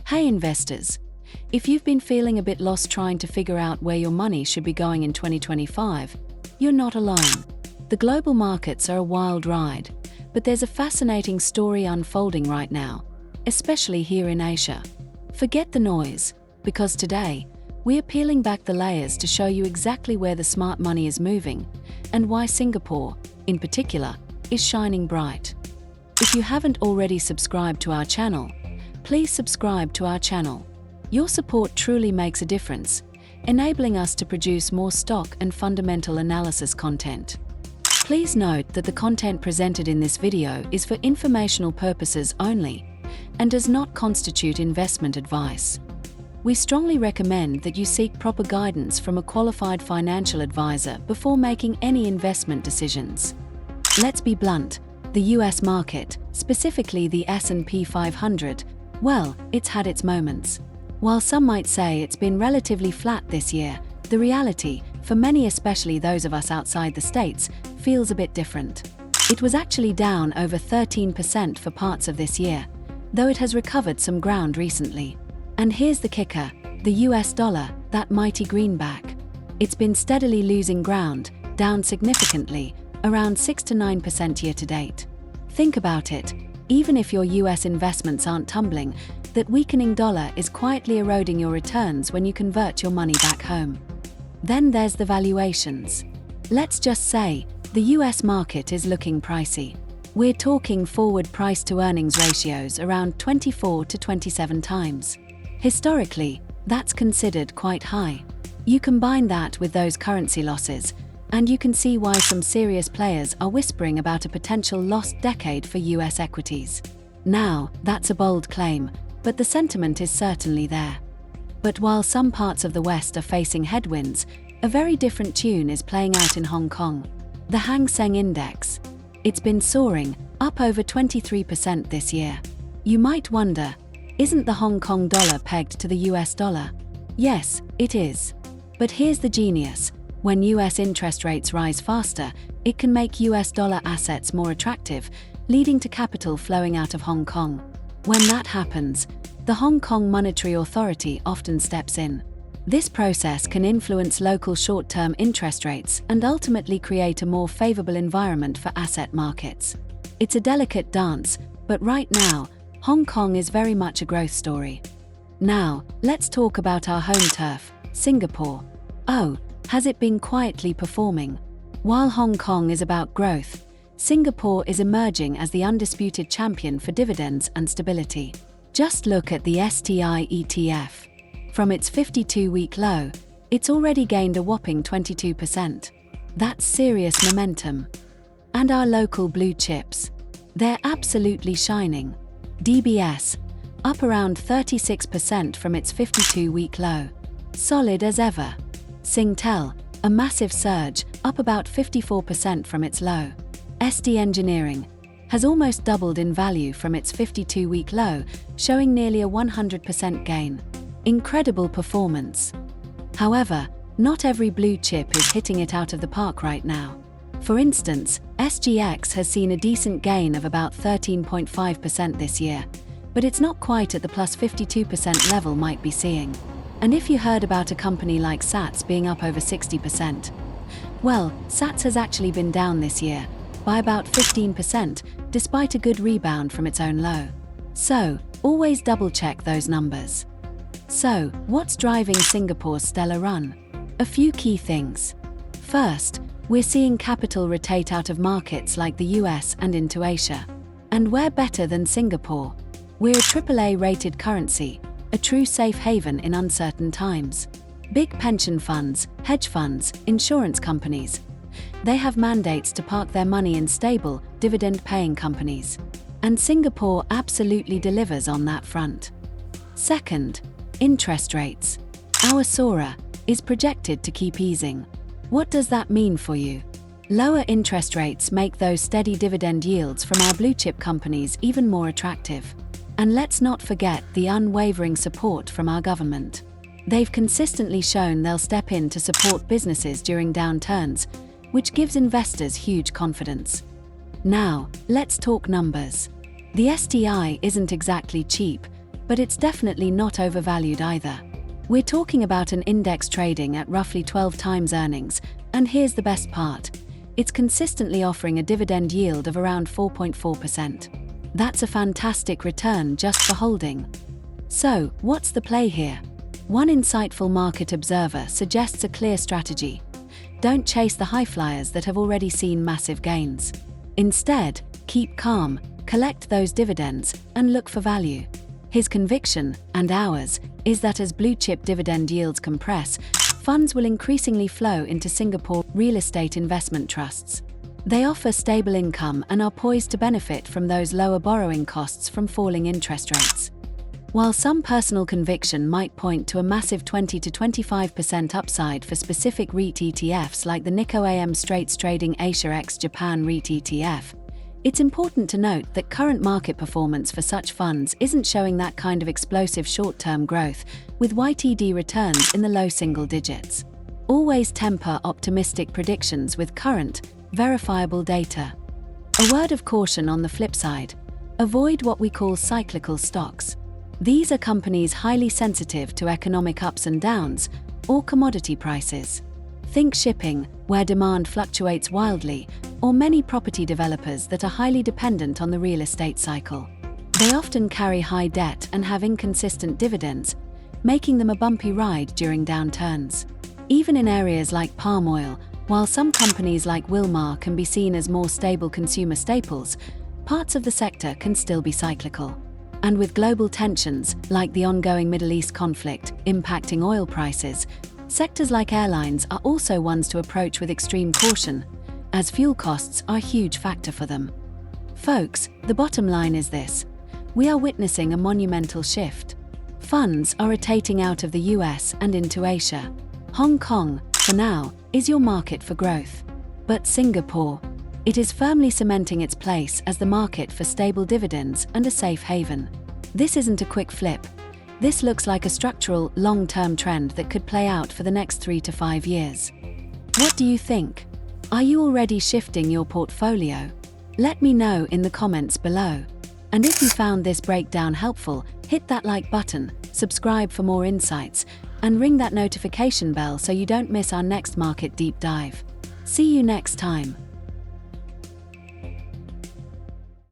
Hey investors! If you've been feeling a bit lost trying to figure out where your money should be going in 2025, you're not alone. The global markets are a wild ride, but there's a fascinating story unfolding right now, especially here in Asia. Forget the noise, because today, we are peeling back the layers to show you exactly where the smart money is moving, and why Singapore, in particular, is shining bright. If you haven't already subscribed to our channel, please subscribe to our channel. Your support truly makes a difference, enabling us to produce more stock and fundamental analysis content. Please note that the content presented in this video is for informational purposes only and does not constitute investment advice. We strongly recommend that you seek proper guidance from a qualified financial advisor before making any investment decisions. Let's be blunt, the US market, specifically the S&P 500, well, it's had its moments. While some might say it's been relatively flat this year, the reality, for many especially those of us outside the States, feels a bit different. It was actually down over 13% for parts of this year, though it has recovered some ground recently. And here's the kicker, the US dollar, that mighty greenback. It's been steadily losing ground, down significantly, around 6 to 9% year to date. Think about it. Even if your US investments aren't tumbling, that weakening dollar is quietly eroding your returns when you convert your money back home. Then there's the valuations. Let's just say, the US market is looking pricey. We're talking forward price to earnings ratios around 24 to 27 times. Historically, that's considered quite high. You combine that with those currency losses, and you can see why some serious players are whispering about a potential lost decade for US equities. Now, that's a bold claim, but the sentiment is certainly there. But while some parts of the West are facing headwinds, a very different tune is playing out in Hong Kong. The Hang Seng Index. It's been soaring, up over 23% this year. You might wonder, isn't the Hong Kong dollar pegged to the US dollar? Yes, it is. But here's the genius. When US interest rates rise faster, it can make US dollar assets more attractive, leading to capital flowing out of Hong Kong. When that happens, the Hong Kong Monetary Authority often steps in. This process can influence local short-term interest rates and ultimately create a more favorable environment for asset markets. It's a delicate dance, but right now, Hong Kong is very much a growth story. Now, let's talk about our home turf, Singapore. Oh, has it been quietly performing? While Hong Kong is about growth, Singapore is emerging as the undisputed champion for dividends and stability. Just look at the STI ETF. From its 52-week low, it's already gained a whopping 22%. That's serious momentum. And our local blue chips. They're absolutely shining. DBS, up around 36% from its 52-week low. Solid as ever. Singtel, a massive surge, up about 54% from its low. SD Engineering has almost doubled in value from its 52-week low, showing nearly a 100% gain. Incredible performance. However, not every blue chip is hitting it out of the park right now. For instance, SGX has seen a decent gain of about 13.5% this year, but it's not quite at the plus 52% level might be seeing. And if you heard about a company like SATS being up over 60%, well, SATS has actually been down this year by about 15%, despite a good rebound from its own low. So, always double-check those numbers. So, what's driving Singapore's stellar run? A few key things. First, we're seeing capital rotate out of markets like the US and into Asia. And we're better than Singapore. We're a AAA-rated currency, a true safe haven in uncertain times. Big pension funds, hedge funds, insurance companies. They have mandates to park their money in stable, dividend-paying companies. And Singapore absolutely delivers on that front. Second, interest rates. Our SORA is projected to keep easing. What does that mean for you? Lower interest rates make those steady dividend yields from our blue-chip companies even more attractive. And let's not forget the unwavering support from our government. They've consistently shown they'll step in to support businesses during downturns, which gives investors huge confidence. Now, let's talk numbers. The STI isn't exactly cheap, But it's definitely not overvalued either. We're talking about an index trading at roughly 12 times earnings, and here's the best part. It's consistently offering a dividend yield of around 4.4%. That's a fantastic return just for holding. So, what's the play here? One insightful market observer suggests a clear strategy. Don't chase the high flyers that have already seen massive gains. Instead, keep calm, collect those dividends, and look for value. His conviction, and ours, is that as blue-chip dividend yields compress, funds will increasingly flow into Singapore real estate investment trusts. They offer stable income and are poised to benefit from those lower borrowing costs from falling interest rates. While some personal conviction might point to a massive 20 to 25% upside for specific REIT ETFs like the Nikko AM Straits Trading Asia X Japan REIT ETF, it's important to note that current market performance for such funds isn't showing that kind of explosive short-term growth, with YTD returns in the low single digits. Always temper optimistic predictions with current, verifiable data. A word of caution on the flip side: avoid what we call cyclical stocks. These are companies highly sensitive to economic ups and downs, or commodity prices. Think shipping, where demand fluctuates wildly, or many property developers that are highly dependent on the real estate cycle. They often carry high debt and have inconsistent dividends, making them a bumpy ride during downturns. Even in areas like palm oil, while some companies like Wilmar can be seen as more stable consumer staples, parts of the sector can still be cyclical. And with global tensions, like the ongoing Middle East conflict, impacting oil prices, sectors like airlines are also ones to approach with extreme caution, as fuel costs are a huge factor for them. Folks, the bottom line is this: we are witnessing a monumental shift. Funds are rotating out of the US and into Asia. Hong Kong, for now, is your market for growth. But Singapore, it is firmly cementing its place as the market for stable dividends and a safe haven. This isn't a quick flip. This looks like a structural, long-term trend that could play out for the next 3 to 5 years. What do you think? Are you already shifting your portfolio? Let me know in the comments below. And if you found this breakdown helpful, hit that like button, subscribe for more insights, and ring that notification bell so you don't miss our next market deep dive. See you next time.